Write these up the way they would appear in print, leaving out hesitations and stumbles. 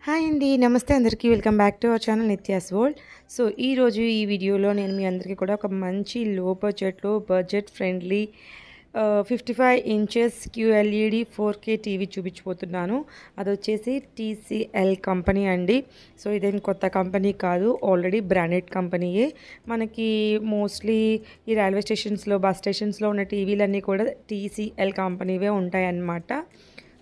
Hi అండి. నమస్తే అందరికీ. Welcome back to our channel Nithya's world. So, ఈరోజు ఈ వీడియోలో నేను మీ అందరికీ కూడా ఒక మంచి లో బడ్జెట్‌లో budget friendly 55 inches QLED 4K TV చూపించబోతున్నాను. అదొచ్చేసి టీసీఎల్ కంపెనీ అండి. సో, ఇదేం కొత్త కంపెనీ కాదు. ఆల్రెడీ బ్రాండెడ్ కంపెనీయే. మనకి మోస్ట్లీ ఈ రైల్వే స్టేషన్స్‌లో, బస్ స్టేషన్స్‌లో ఉన్న టీవీలన్నీ కూడా టీసీఎల్ కంపెనీవే ఉంటాయన్నమాట.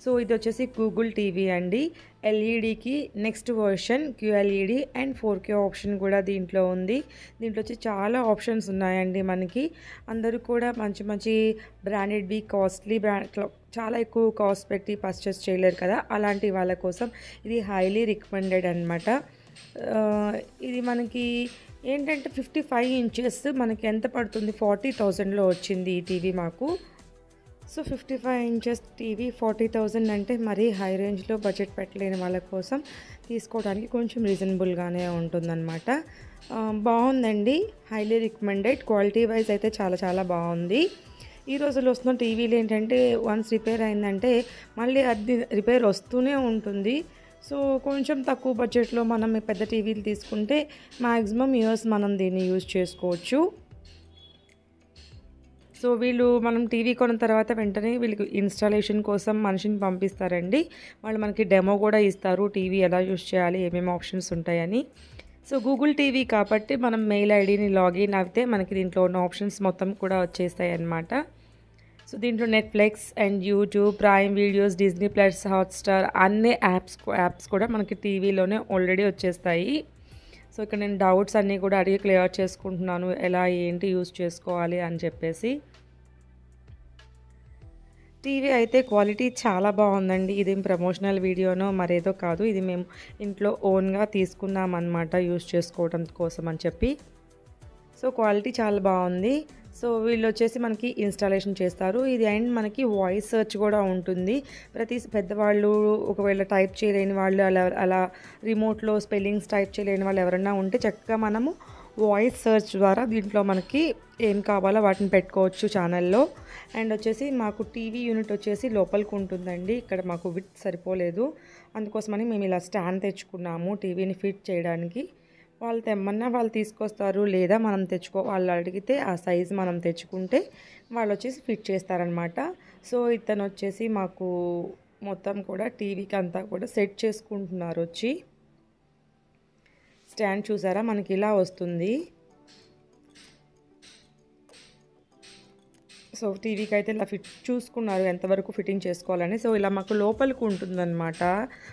సో, ఇది వచ్చేసి గూగుల్ టీవీ అండి. ఎల్ఈడికి next version QLED and 4K option కూడా దీంట్లో ఉంది. దీంట్లో వచ్చి చాలా ఆప్షన్స్ ఉన్నాయండి మనకి. అందరూ కూడా మంచి మంచి బ్రాండెడ్వి కాస్ట్లీ చాలా ఎక్కువ కాస్ట్ పెట్టి పర్చేస్ చేయలేరు కదా, అలాంటి వాళ్ళ కోసం ఇది హైలీ రికమెండెడ్ అనమాట. ఇది మనకి ఏంటంటే 55 ఇంచెస్ మనకి ఎంత పడుతుంది, 40,000లో వచ్చింది ఈ టీవీ మాకు. సో 55 ఇంచెస్ టీవీ 40,000 అంటే మరీ హై రేంజ్లో బడ్జెట్ పెట్టలేని వాళ్ళ కోసం తీసుకోవడానికి కొంచెం రీజనబుల్గానే ఉంటుందన్నమాట. బాగుందండి, హైలీ రికమెండెడ్. క్వాలిటీ వైజ్ అయితే చాలా చాలా బాగుంది. ఈ రోజుల్లో వస్తున్న టీవీలు ఏంటంటే వన్స్ రిపేర్ అయిందంటే మళ్ళీ అది రిపేర్ వస్తూనే ఉంటుంది. సో కొంచెం తక్కువ బడ్జెట్లో మనం పెద్ద టీవీలు తీసుకుంటే మ్యాక్సిమం ఇయర్స్ మనం దీన్ని యూజ్ చేసుకోవచ్చు. సో వీళ్ళు మనం టీవీ కొన్న తర్వాత వెంటనే వీళ్ళకి ఇన్స్టాలేషన్ కోసం మనిషిని పంపిస్తారండి. వాళ్ళు మనకి డెమో కూడా ఇస్తారు, టీవీ ఎలా యూజ్ చేయాలి, ఏమేమి ఆప్షన్స్ ఉంటాయని. సో గూగుల్ టీవీ కాబట్టి మనం మెయిల్ ఐడిని లాగిన్ అయితే మనకి దీంట్లో ఉన్న ఆప్షన్స్ మొత్తం కూడా వచ్చేస్తాయి అన్నమాట. సో దీంట్లో Netflix and YouTube, prime videos, Disney plus, Hotstar అన్ని యాప్స్ కూడా మనకి టీవీలోనే ఆల్రెడీ వచ్చేస్తాయి. సో ఇక్కడ నేను డౌట్స్ అన్నీ కూడా అడిగి క్లియర్ చేసుకుంటున్నాను, ఎలా ఏంటి యూజ్ చేసుకోవాలి అని చెప్పేసి. టీవీ అయితే క్వాలిటీ చాలా బాగుందండి. ఇదేం ప్రమోషనల్ వీడియోనో మరేదో కాదు, ఇది మేము ఇంట్లో ఓన్గా తీసుకున్నాం అన్నమాట యూజ్ చేసుకోవడం కోసం అని చెప్పి. సో క్వాలిటీ చాలా బాగుంది. సో వీళ్ళు వచ్చేసి మనకి ఇన్స్టాలేషన్ చేస్తారు. ఇది అండ్ మనకి వాయిస్ సెర్చ్ కూడా ఉంటుంది. ప్రతి పెద్దవాళ్ళు ఒకవేళ టైప్ చేయలేని వాళ్ళు, అలా రిమోట్లో స్పెల్లింగ్స్ టైప్ చేయలేని వాళ్ళు ఎవరైనా ఉంటే చక్కగా మనము వాయిస్ సెర్చ్ ద్వారా దీంట్లో మనకి ఏం కావాలో వాటిని పెట్టుకోవచ్చు ఛానల్లో. అండ్ వచ్చేసి మాకు టీవీ యూనిట్ వచ్చేసి లోపలికి ఉంటుందండి. ఇక్కడ మాకు విత్ సరిపోలేదు, అందుకోసమని మేము ఇలా స్టాండ్ తెచ్చుకున్నాము టీవీని ఫిట్ చేయడానికి. వాళ్ళు తెమ్మన్నా వాళ్ళు తీసుకొస్తారు, లేదా మనం వాళ్ళు అడిగితే ఆ సైజు మనం తెచ్చుకుంటే వాళ్ళు వచ్చేసి ఫిట్ చేస్తారనమాట. సో ఇతను వచ్చేసి మాకు మొత్తం కూడా టీవీకి అంతా కూడా సెట్ చేసుకుంటున్నారు వచ్చి. స్టాండ్ చూసారా మనకి ఇలా వస్తుంది. సో టీవీకి అయితే ఇలా చూసుకున్నారు ఎంతవరకు ఫిట్టింగ్ చేసుకోవాలని. సో ఇలా మాకు లోపలికి ఉంటుందన్నమాట.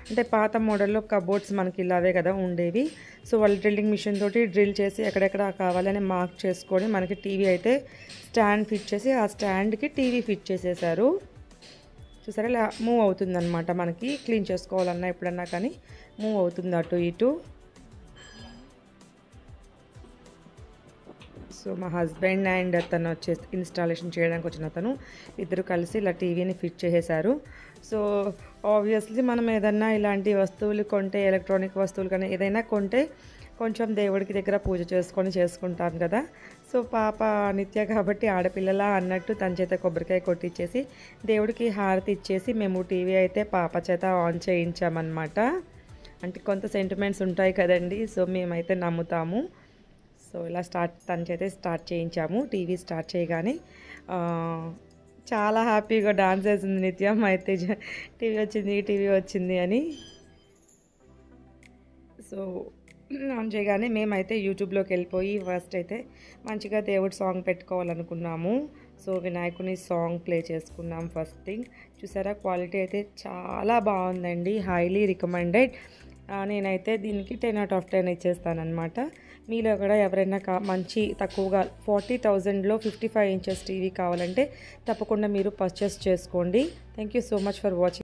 అంటే పాత మోడల్లో కబోర్డ్స్ మనకి ఇలావే కదా ఉండేవి. సో వాళ్ళు డ్రిల్లింగ్ మిషన్ తోటి డ్రిల్ చేసి ఎక్కడెక్కడ కావాలని మార్క్ చేసుకొని మనకి టీవీ అయితే స్టాండ్ ఫిట్ చేసి ఆ స్టాండ్కి టీవీ ఫిట్ చేసేసారు. చూసారా ఇలా మూవ్ అవుతుందన్నమాట. మనకి క్లీన్ చేసుకోవాలన్నా ఎప్పుడన్నా కానీ మూవ్ అవుతుంది అటు ఇటు. సో మా హస్బెండ్ అండ్ అతను వచ్చేసి ఇన్స్టాలేషన్ చేయడానికి వచ్చిన అతను ఇద్దరు కలిసి ఇలా టీవీని ఫిట్ చేసేసారు. సో ఆబ్వియస్లీ మనం ఏదన్నా ఇలాంటి వస్తువులు కొంటే, ఎలక్ట్రానిక్ వస్తువులు కానీ ఏదైనా కొంటే కొంచెం దేవుడికి దగ్గర పూజ చేసుకుంటాం కదా. సో పాప నిత్య కాబట్టి ఆడపిల్లలా అన్నట్టు తన చేత కొబ్బరికాయ కొట్టించేసి దేవుడికి హారతి ఇచ్చేసి మేము టీవీ అయితే పాప చేత ఆన్ చేయించామన్నమాట. అంటే కొంత సెంటిమెంట్స్ ఉంటాయి కదండి, సో మేమైతే నమ్ముతాము. సో ఇలా తన చేతే స్టార్ట్ చేయించాము. టీవీ స్టార్ట్ చేయగానే చాలా హ్యాపీగా డాన్స్ వేసింది నిత్యం అయితే, టీవీ వచ్చింది అని. సో ఆన్ చేయగానే మేమైతే యూట్యూబ్లోకి వెళ్ళిపోయి ఫస్ట్ అయితే మంచిగా దేవుడి సాంగ్ పెట్టుకోవాలనుకున్నాము. సో వినాయకుని సాంగ్ ప్లే చేసుకున్నాం ఫస్ట్ థింగ్. చూసారా క్వాలిటీ అయితే చాలా బాగుందండి, హైలీ రికమెండెడ్. నేనైతే దీనికి 10/10 ఇచ్చేస్తానమాట. మీలో కూడా ఎవరైనా మంచి తక్కువగా 40,000లో 55 ఇంచెస్ టీవీ కావాలంటే తప్పకుండా మీరు పర్చేస్ చేసుకోండి. Thank you so much for watching.